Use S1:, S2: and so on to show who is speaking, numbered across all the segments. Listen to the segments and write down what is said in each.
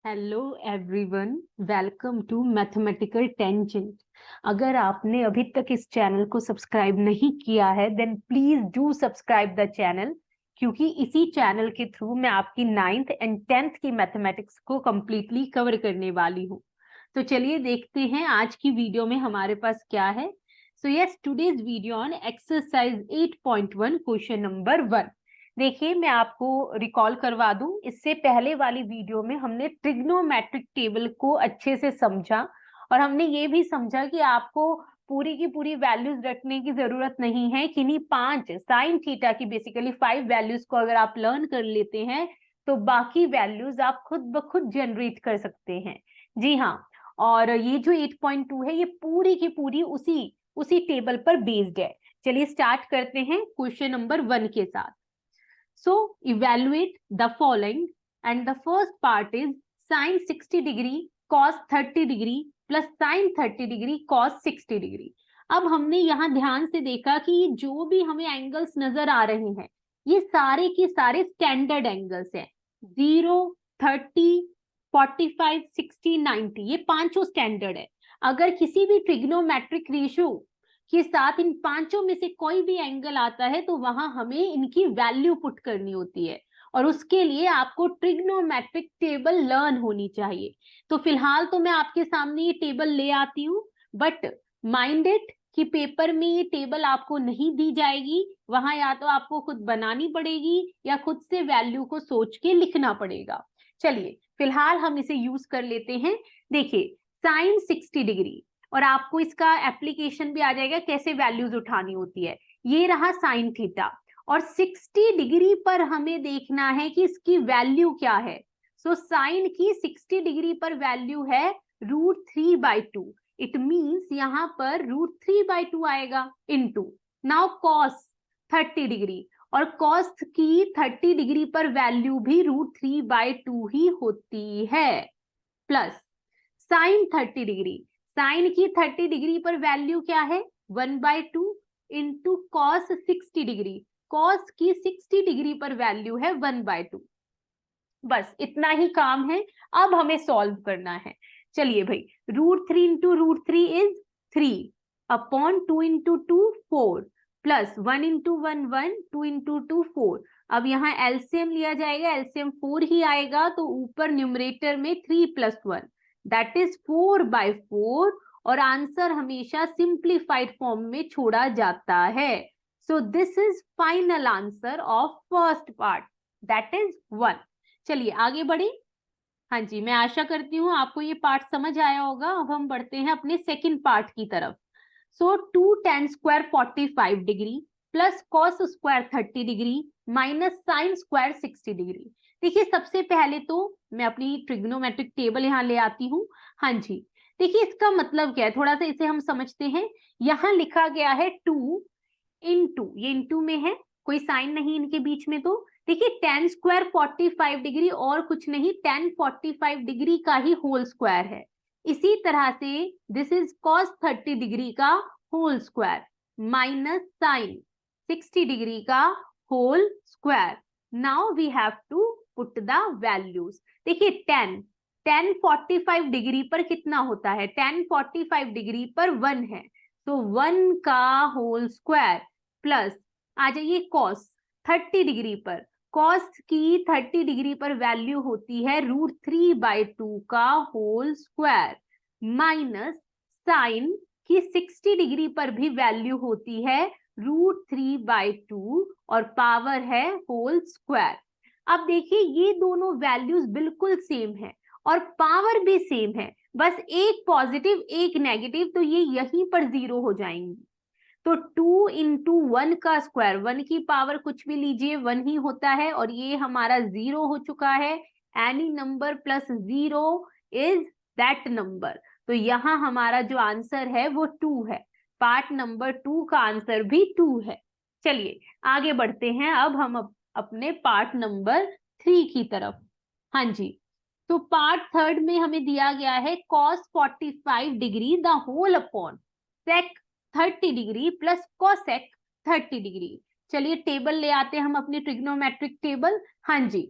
S1: Hello everyone, welcome to mathematical tangent. अगर आपने अभी तक इस चैनल को सब्सक्राइब नहीं किया है then please do subscribe the channel, क्योंकि इसी चैनल के थ्रू मैं आपकी 9th एंड 10th की मैथमेटिक्स को कंप्लीटली कवर करने वाली हूँ। तो चलिए देखते हैं आज की वीडियो में हमारे पास क्या है। So yes, today's video on exercise 8.1 question number 1। देखिए, मैं आपको रिकॉल करवा दूं, इससे पहले वाली वीडियो में हमने ट्रिग्नोमेट्रिक टेबल को अच्छे से समझा और हमने ये भी समझा कि आपको पूरी की पूरी वैल्यूज रखने की जरूरत नहीं है। किन्हीं 5 साइन थीटा की बेसिकली 5 वैल्यूज को अगर आप लर्न कर लेते हैं तो बाकी वैल्यूज आप खुद ब खुद जनरेट कर सकते हैं। जी हाँ, और ये जो 8.2 है ये पूरी की पूरी उसी टेबल पर बेस्ड है। चलिए स्टार्ट करते हैं क्वेश्चन नंबर 1 के साथ। So evaluate the following, and the first part is sine 60 degree cos 30 degree plus sine 30 degree cos 60 degree। अब हमने यहाँ ध्यान से देखा कि जो भी हमें एंगल्स नजर आ रहे हैं ये सारे के सारे स्टैंडर्ड एंगल्स हैं। 0, 30, 45, 60, 90 ये पांचों स्टैंडर्ड है। अगर किसी भी ट्रिग्नोमेट्रिक रेशियो के साथ इन पांचों में से कोई भी एंगल आता है तो वहां हमें इनकी वैल्यू पुट करनी होती है, और उसके लिए आपको ट्रिग्नोमेट्रिक टेबल लर्न होनी चाहिए। तो फिलहाल तो मैं आपके सामने ये टेबल ले आती हूँ, बट माइंड इट कि पेपर में ये टेबल आपको नहीं दी जाएगी, वहां या तो आपको खुद बनानी पड़ेगी या खुद से वैल्यू को सोच के लिखना पड़ेगा। चलिए फिलहाल हम इसे यूज कर लेते हैं। देखिए, साइन 60 डिग्री, और आपको इसका एप्लीकेशन भी आ जाएगा कैसे वैल्यूज उठानी होती है। ये रहा साइन थीटा, और 60 डिग्री पर हमें देखना है कि इसकी वैल्यू क्या है। सो साइन की 60 डिग्री पर वैल्यू है √3/2। इट मींस यहाँ पर √3/2 आएगा इनटू नाउ कॉस 30 डिग्री, और कॉस की 30 डिग्री पर वैल्यू भी √3/2 ही होती है, प्लस साइन 30 डिग्री, साइन की 30 डिग्री पर वैल्यू क्या है 1/2 इंटू कॉस 60 डिग्री, कॉस की 60 डिग्री पर वैल्यू है 1/2। बस इतना ही काम है, अब हमें सॉल्व करना है। चलिए भाई, √3 into √3 is 3 upon 2 into 2 4 plus 1 into 1 1 2 into 2 4। अब यहाँ एलसीएम लिया जाएगा, एलसीएम 4 ही आएगा, तो ऊपर न्यूमरेटर में 3 + 1 दैट इज 4/4, और आंसर हमेशा सिंप्लीफाइड फॉर्म में छोड़ा जाता है। So this is final answer of first part, that is 1। चलिए आगे बढ़े। हाँ जी, मैं आशा करती हूँ आपको ये पार्ट समझ आया होगा। अब हम बढ़ते हैं अपने सेकंड पार्ट की तरफ। सो 2 tan square 45 degree plus cos square 30 degree minus sine square 60 degree. देखिए, सबसे पहले तो मैं अपनी ट्रिग्नोमेट्रिक टेबल यहाँ ले आती हूँ। हाँ जी, देखिए इसका मतलब क्या है, थोड़ा सा इसे हम समझते हैं। यहाँ लिखा गया है 2 इंटू, ये इंटू में है, कोई साइन नहीं इनके बीच में। तो देखिए tan स्क्वायर 45 डिग्री और कुछ नहीं, tan 45 डिग्री का ही होल स्क्वायर है। इसी तरह से दिस इज cos 30 डिग्री का whole square minus sine 60 degree का whole square. Now we have to put the values. देखिए tan 45 डिग्री पर कितना होता है, tan 45 डिग्री पर 1 है, तो 1 का होल स्क्वायर प्लस आ जाइए cos 30 डिग्री पर, cos की 30 डिग्री पर वैल्यू होती है √3/2 का होल स्क्वायर माइनस साइन की 60 डिग्री पर भी वैल्यू होती है √3/2 और पावर है होल स्क्वायर। अब देखिए ये दोनों वैल्यूज बिल्कुल सेम है और पावर भी सेम है, बस एक पॉजिटिव एक नेगेटिव, तो ये यहीं पर 0 हो जाएंगी। तो 2 इंटू 1 का स्क्वायर, 1 की पावर कुछ भी लीजिए 1 ही होता है, और ये हमारा 0 हो चुका है। Any number plus 0 is that number, तो यहाँ हमारा जो आंसर है वो 2 है। पार्ट नंबर 2 का आंसर भी 2 है। चलिए आगे बढ़ते हैं, अब हम अपने पार्ट नंबर 3 की तरफ। हाँ जी, तो पार्ट थर्ड में हमें दिया गया है cos 45 degree the whole upon sec 30 degree plus cosec 30 degree. चलिए टेबल ले आते हैं हम अपनी ट्रिग्नोमेट्रिक टेबल। हाँ जी,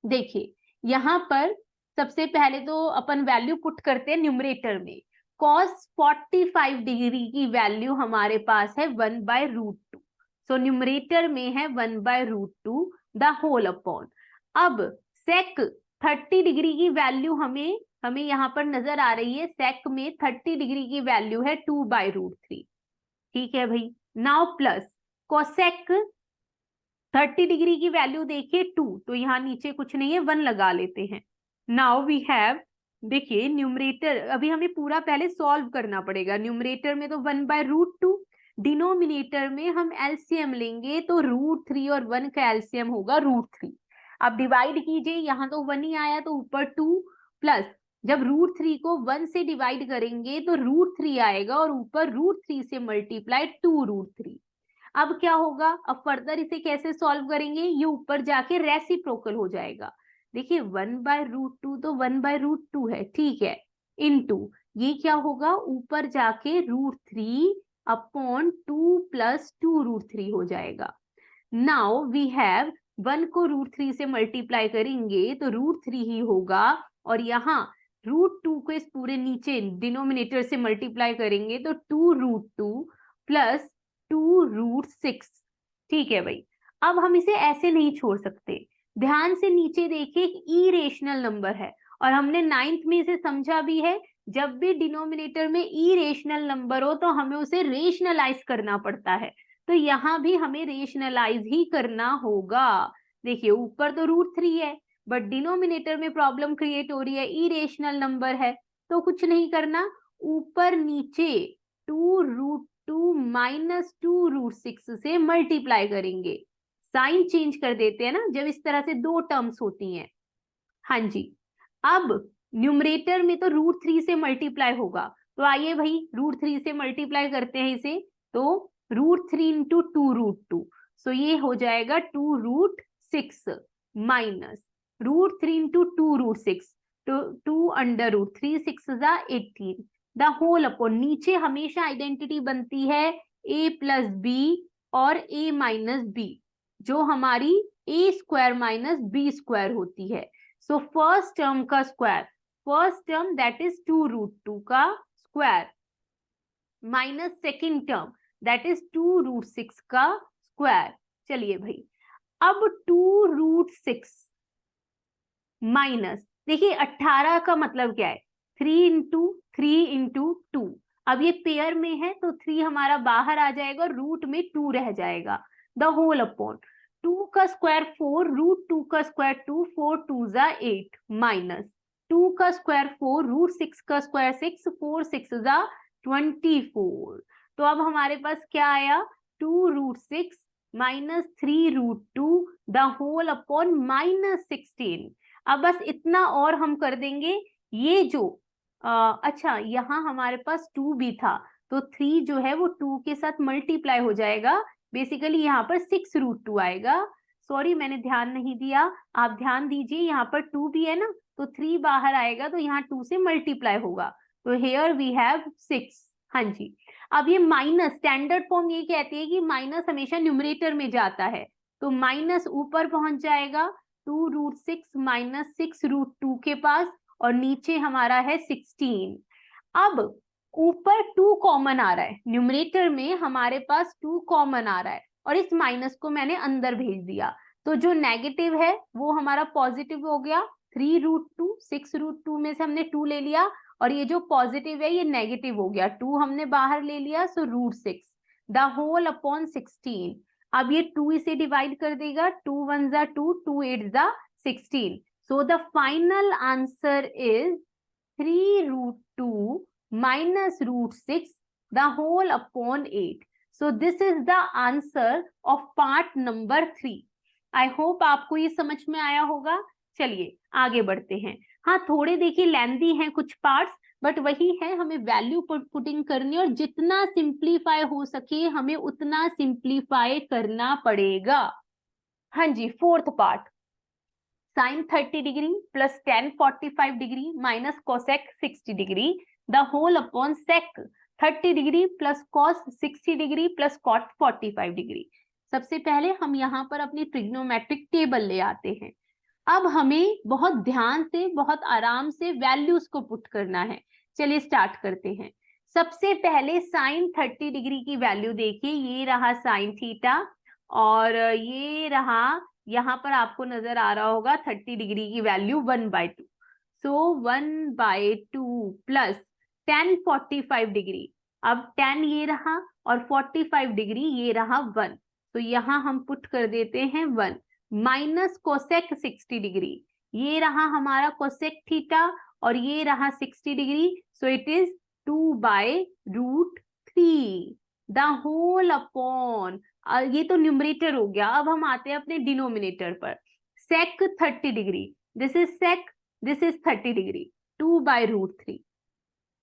S1: देखिए यहाँ पर सबसे पहले तो अपन वैल्यू पुट करते हैं न्यूमरेटर में। कॉस 45 डिग्री की वैल्यू हमारे पास है 1/√2। सो न्यूमरेटर में है 1/√2 द होल अपॉन। अब सेक 30 डिग्री की वैल्यू हमें यहाँ पर नजर आ रही है। सेक में 30 डिग्री की वैल्यू है 2/√3। ठीक है भाई। नाउ प्लस कोसेक 30 डिग्री की वैल्यू देखिए 2, तो यहाँ नीचे कुछ नहीं है, 1 लगा लेते हैं। नाउ वी हैव, देखिए न्यूमरेटर अभी हमें पूरा पहले सॉल्व करना पड़ेगा। न्यूमरेटर में तो 1/√2, डिनोमिनेटर में हम एलसीएम लेंगे तो √3 और 1 का एलसीएम होगा √3। अब डिवाइड कीजिए, यहाँ तो 1 ही आया तो ऊपर 2 प्लस, जब √3 को 1 से डिवाइड करेंगे तो √3 आएगा और ऊपर √3 से मल्टीप्लाई 2√3। अब क्या होगा, अब फर्दर इसे कैसे सॉल्व करेंगे, ये ऊपर जाके रेसिप्रोकल हो जाएगा। देखिए 1/√2 तो 1/√2 है, ठीक है, इनटू ये क्या होगा, ऊपर जाके √3 अपॉन 2 प्लस 2√3 हो जाएगा। नाउ वी हैव 1 को √3 से मल्टीप्लाई करेंगे तो √3 ही होगा, और यहाँ √2 को इस पूरे नीचे डिनोमिनेटर से मल्टीप्लाई करेंगे तो 2√2 प्लस 2√6। ठीक है भाई। अब हम इसे ऐसे नहीं छोड़ सकते, ध्यान से नीचे देखिए, एक इरेशनल नंबर है और हमने 9th में इसे समझा भी है। जब भी डिनोमिनेटर में इरेशनल नंबर हो तो हमें उसे रेशनलाइज करना पड़ता है, तो यहाँ भी हमें रेशनलाइज ही करना होगा। देखिए ऊपर तो √3 है, बट डिनोमिनेटर में प्रॉब्लम क्रिएट हो रही है, इरेशनल नंबर है, तो कुछ नहीं करना, ऊपर नीचे 2√2 माइनस 2√6 से मल्टीप्लाई करेंगे। साइन चेंज कर देते हैं ना जब इस तरह से दो टर्म्स होती हैं। हाँ जी। अब न्यूमरेटर में तो √3 से मल्टीप्लाई होगा, तो आइए भाई √3 से मल्टीप्लाई करते हैं इसे, तो √3 इंटू 2√2, सो ये हो जाएगा 2√6 माइनस √3 इंटू 2√6, तो 2√3, 6 18 द होल अपॉन, नीचे हमेशा आइडेंटिटी बनती है a प्लस बी और a माइनस बी, जो हमारी a² माइनस b² होती है। सो फर्स्ट टर्म का square, first term that is 2√2 का square minus second term that is 2√6 का स्क्वायर। चलिए भाई, अब 2√6 माइनस, देखिए 18 का मतलब क्या है, 3 इंटू 2। अब ये पेयर में है तो 3 हमारा बाहर आ जाएगा, रूट में 2 रह जाएगा, द होल अपॉन 2 का स्क्वायर 4, √2 का स्क्वायर 2, 4 2 जा 8 माइनस 2 का स्क्वायर 4, √6 का स्क्वायर 6, 4 6 जा 24। तो अब हमारे पास क्या आया, 2√6 minus 3√2 the whole upon minus 16। अब बस इतना और हम कर देंगे, ये जो अच्छा यहाँ हमारे पास 2 भी था, तो 3 जो है वो 2 के साथ मल्टीप्लाई हो जाएगा, बेसिकली यहाँ पर 6√2 आएगा। सॉरी मैंने ध्यान नहीं दिया, आप ध्यान दीजिए, यहाँ पर 2 भी है ना, तो 3 बाहर आएगा तो यहाँ 2 से मल्टीप्लाई होगा, तो हेयर वी हैव 6। हाँ जी। अब ये माइनस, स्टैंडर्ड फॉर्म ये कहती है कि माइनस हमेशा न्यूमरेटर में जाता है, तो माइनस ऊपर पहुंच जाएगा 2√6 माइनस 6√2 के पास, और नीचे हमारा है 16। अब ऊपर 2 कॉमन आ रहा है, न्यूमरेटर में हमारे पास 2 कॉमन आ रहा है, और इस माइनस को मैंने अंदर भेज दिया, तो जो नेगेटिव है वो हमारा पॉजिटिव हो गया, 3√2, 6√2 में से हमने 2 ले लिया, और ये जो पॉजिटिव है ये नेगेटिव हो गया, 2 हमने बाहर ले लिया, सो √6 द होल अपॉन 16। अब ये 2 इसे डिवाइड कर देगा, 2 1 जा 2, 2 8 जा 16, so the final answer is 3√2 minus √6 the whole upon 8. So this is the answer of part number 3. I hope आपको ये समझ में आया होगा। चलिए आगे बढ़ते हैं। हाँ थोड़े देखिए लेंथी हैं कुछ पार्ट्स, बट वही है, हमें वैल्यू पुटिंग करनी, और जितना सिंप्लीफाई हो सके हमें उतना सिंप्लीफाई करना पड़ेगा। हाँ जी, fourth part, sin 30 degree plus tan 45 degree minus cosec 60 degree the whole upon sec 30 degree plus cos 60 degree plus cot 45 degree. सबसे पहले हम यहाँ पर अपनी ट्रिग्नोमेट्रिक टेबल ले आते हैं। अब हमें बहुत ध्यान से, बहुत आराम से वैल्यूज को पुट करना है। चलिए स्टार्ट करते हैं। सबसे पहले साइन 30 डिग्री की वैल्यू देखिए, ये रहा साइन थीटा और ये रहा, यहाँ पर आपको नजर आ रहा होगा 30 डिग्री की वैल्यू 1/2। सो 1/2 प्लस tan 45 डिग्री। अब tan ये रहा और 45 डिग्री ये रहा 1, तो यहाँ हम पुट कर देते हैं 1 माइनस कोसेक 60 डिग्री। ये रहा हमारा कोसेक थीटा और ये रहा 60 degree, so it is 2/√3 the whole upon, ये तो न्यूमरेटर हो गया। अब हम आते हैं अपने डिनोमिनेटर पर। Sec 30 degree, this is sec, this is 30 degree, 2/√3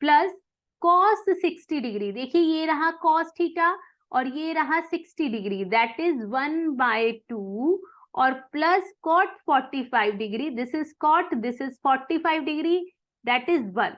S1: plus cos 60 degree. देखिए ये रहा कॉस थीटा और ये रहा 60 डिग्री, दैट इज 1/2 और plus cot 45 degree, this is cot, this is 45 degree, that is 1।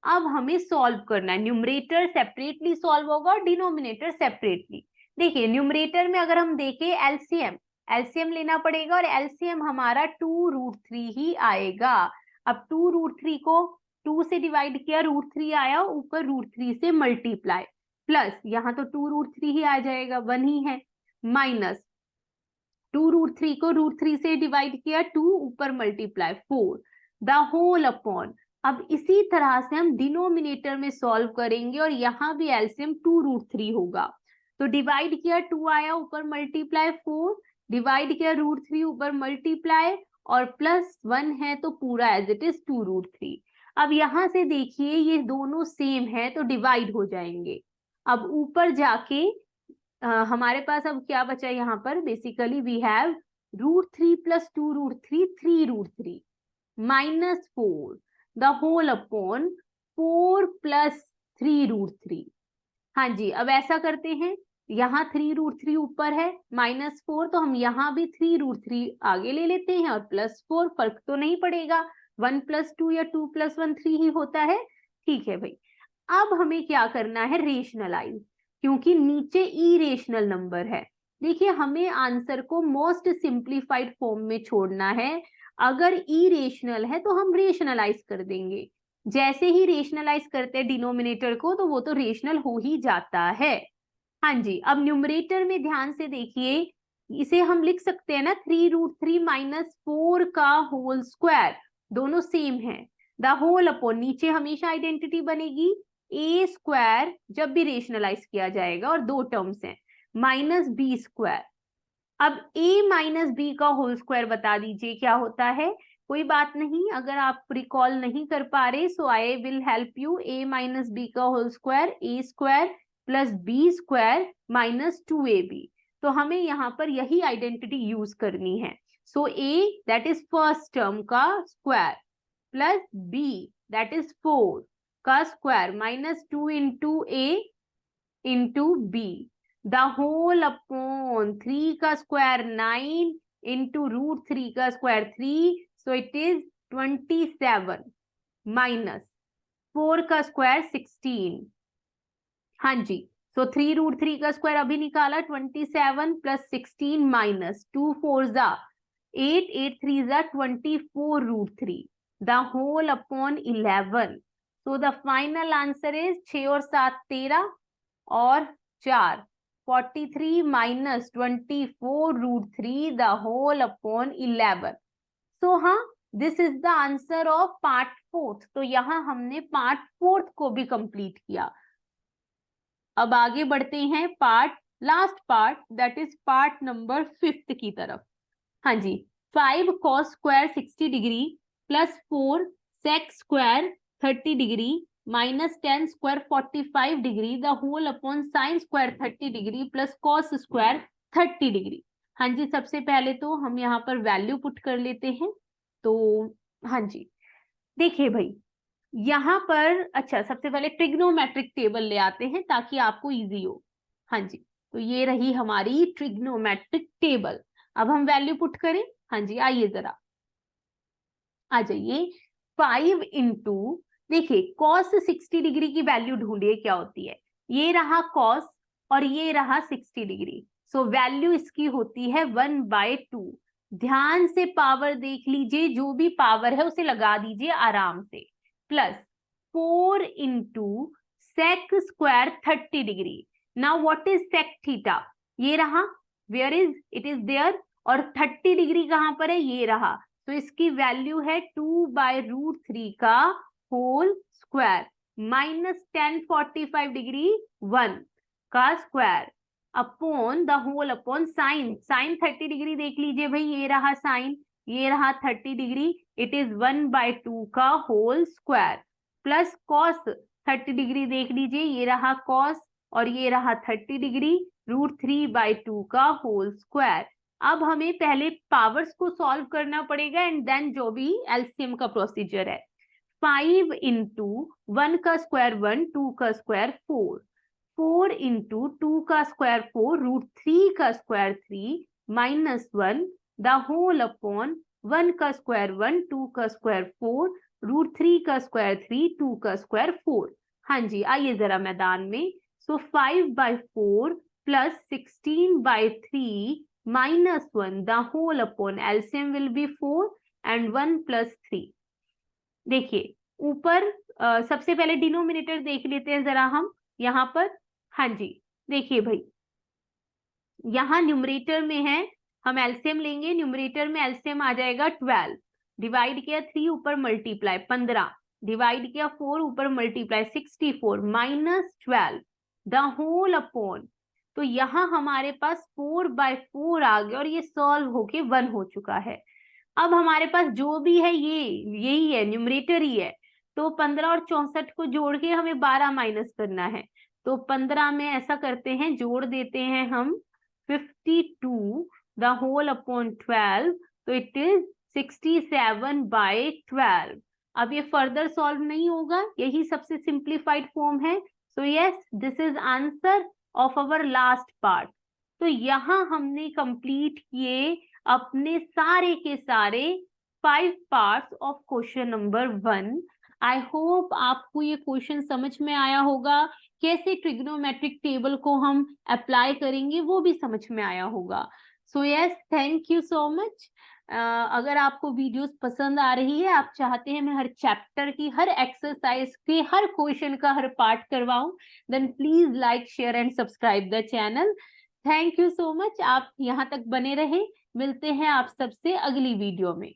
S1: अब हमें सॉल्व करना है। न्यूमरेटर सेपरेटली सॉल्व होगा और डिनोमिनेटर सेपरेटली। देखिए न्यूमरेटर में अगर हम देखें एलसीएम, एलसीएम लेना पड़ेगा और एलसीएम हमारा 2√3 ही आएगा। अब 2√3 को 2 से डिवाइड किया, √3 आया, ऊपर √3 से मल्टीप्लाई, प्लस यहाँ तो 2√3 ही आ जाएगा, 1 ही है, माइनस 2√3 को √3 से डिवाइड किया, 2 ऊपर मल्टीप्लाई 4 द होल अपॉन। अब इसी तरह से हम डिनोमिनेटर में सॉल्व करेंगे और यहाँ भी एलसीएम 2√3 होगा, तो डिवाइड किया 2 आया, ऊपर मल्टीप्लाई 4, डिवाइड किया √3 ऊपर मल्टीप्लाई और प्लस 1 है तो पूरा एज इट इज 2√3। अब यहां से देखिए ये दोनों सेम है तो डिवाइड हो जाएंगे। अब ऊपर जाके हमारे पास अब क्या बचा यहाँ पर, basically we have √3 plus 2√3 3√3 minus 4 the whole upon 4 plus 3√3। हाँ जी, अब ऐसा करते हैं, यहाँ 3√3 ऊपर है, माइनस 4, तो हम यहाँ भी 3√3 आगे ले लेते हैं और प्लस 4, फर्क तो नहीं पड़ेगा, 1 + 2 या 2 + 1 3 ही होता है। ठीक है भाई, अब हमें क्या करना है, रेशनलाइज, क्योंकि नीचे इरेशनल नंबर है। देखिए हमें आंसर को मोस्ट सिंप्लीफाइड फॉर्म में छोड़ना है। अगर इरेशनल है तो हम रेशनलाइज कर देंगे, जैसे ही रेशनलाइज करते हैं डिनोमिनेटर को तो वो तो रेशनल हो ही जाता है। हाँ जी, अब न्यूमरेटर में ध्यान से देखिए, इसे हम लिख सकते हैं ना 3√3 माइनस 4 का होल स्क्वायर, दोनों सेम है, द होल अपॉन, नीचे हमेशा आइडेंटिटी बनेगी ए स्क्वायर जब भी रेशनलाइज किया जाएगा और दो टर्म्स हैं, माइनस बी स्क्वायर। अब a माइनस बी का होल स्क्वायर बता दीजिए क्या होता है। कोई बात नहीं, अगर आप रिकॉल नहीं कर पा रहे so I will help you. a minus b का whole square a square plus b square minus 2ab। तो हमें यहाँ पर यही आइडेंटिटी यूज करनी है। So a that is first term का square plus b that is 4 का square minus 2 into a into b the whole upon 3 का स्क्वायर 9 इंटू √3 का square 3, so it is 27 minus 4 का स्क्वायर 16। हाँ जी, सो 3√3 का स्क्वायर अभी निकाला, 27 प्लस 16 माइनस 2 4 जा 8 8 3 जा 24√3 the whole upon 11। So the final answer is 6 और 7 13 और 4 43 minus 24√3 the whole upon 11। So हाँ, this is the answer of part 4। तो यहाँ हमने पार्ट 4 को भी कंप्लीट किया। अब आगे बढ़ते हैं last part, that is part number 5 की तरफ। हाँ जी, 5 cos square 60 degree plus 4 sec square 30 degree minus 10 square 45 degree the whole upon sine square 30 degree plus cos square 30 degree. हाँ जी, सबसे पहले तो हम यहाँ पर वैल्यू पुट कर लेते हैं। तो हाँ जी, देखिए भाई यहाँ पर, अच्छा सबसे पहले ट्रिग्नोमेट्रिक टेबल ले आते हैं ताकि आपको इजी हो। हाँ जी, तो ये रही हमारी ट्रिग्नोमेट्रिक टेबल। अब हम वैल्यू पुट करें। हाँ जी, आइए जरा आ जाइए। 5 इंटू, देखिए कॉस 60 डिग्री की वैल्यू ढूंढिए क्या होती है। ये रहा कॉस और ये रहा 60 डिग्री, सो वैल्यू इसकी होती है 1/2। ध्यान से पावर देख लीजिए, जो भी पावर है उसे लगा दीजिए आराम से। Plus 4 into sec square 30 degree. Now what is sec theta? ये रहा, where is it, is there. और 30 डिग्री कहां पर है? ये रहा। तो इसकी वैल्यू है 2/√3 का होल स्क्वायर माइनस 1045 डिग्री 1 का square upon the whole upon sine. Sine 30 degree देख लीजिए भाई, ये रहा साइन, ये रहा 30 डिग्री, इट इज 1/2 का whole square plus cos 30 degree देख लीजिए, ये रहा कॉस और ये रहा 30 डिग्री √3/2 का होल स्क्वायर। अब हमें पहले पावर्स को सॉल्व करना पड़ेगा एंड देन जो भी एलसीएम का प्रोसीजर है। 5 इंटू 1 का स्क्वायर 1, 2 का स्क्वायर 4, 4 इंटू 2 का स्क्वायर 4, √3 का square 3 minus 1 the whole upon 1 का स्क्वायर 1, 2 का स्क्वायर 4, √3 का स्क्वायर 3, 2 का स्क्वायर 4। हाँ जी, आइए जरा मैदान में। सो 5/4 प्लस 16/3 minus 1 the whole upon LCM will be 4 and 1 plus 3। देखिए ऊपर सबसे पहले डिनोमिनेटर देख लेते हैं जरा हम यहाँ पर। हाँ जी, देखिए भाई, यहाँ न्यूमरेटर में है, हम एलसीएम लेंगे, न्यूमरेटर में एलसीएम आ जाएगा 12, डिवाइड किया 3 ऊपर मल्टीप्लाई 15, डिवाइड किया 4 ऊपर multiply 64 minus 12 the whole upon. तो यहाँ हमारे पास 4/4 आ गया और ये सॉल्व होके 1 हो चुका है। अब हमारे पास जो भी है ये यही है, न्यूमरेटर ही है। तो 15 और 64 को जोड़ के हमें 12 माइनस करना है। तो 15 में ऐसा करते हैं, जोड़ देते हैं हम 52 द होल अपॉन 12, तो इट इज 67/12। अब ये फर्दर सॉल्व नहीं होगा, यही सबसे सिंप्लीफाइड फॉर्म है। So yes, this is answer of our last part. तो यहाँ हमने कंप्लीट किए अपने सारे के सारे 5 parts of question number 1। I hope आपको ये क्वेश्चन समझ में आया होगा, कैसे ट्रिग्नोमेट्रिक टेबल को हम अप्लाई करेंगे वो भी समझ में आया होगा। So yes, thank you so much. अगर आपको वीडियोस पसंद आ रही है, आप चाहते हैं मैं हर चैप्टर की, हर एक्सरसाइज के, हर क्वेश्चन का हर पार्ट करवाऊं, then please like, share and subscribe the channel. Thank you so much, आप यहाँ तक बने रहे। मिलते हैं आप सबसे अगली वीडियो में।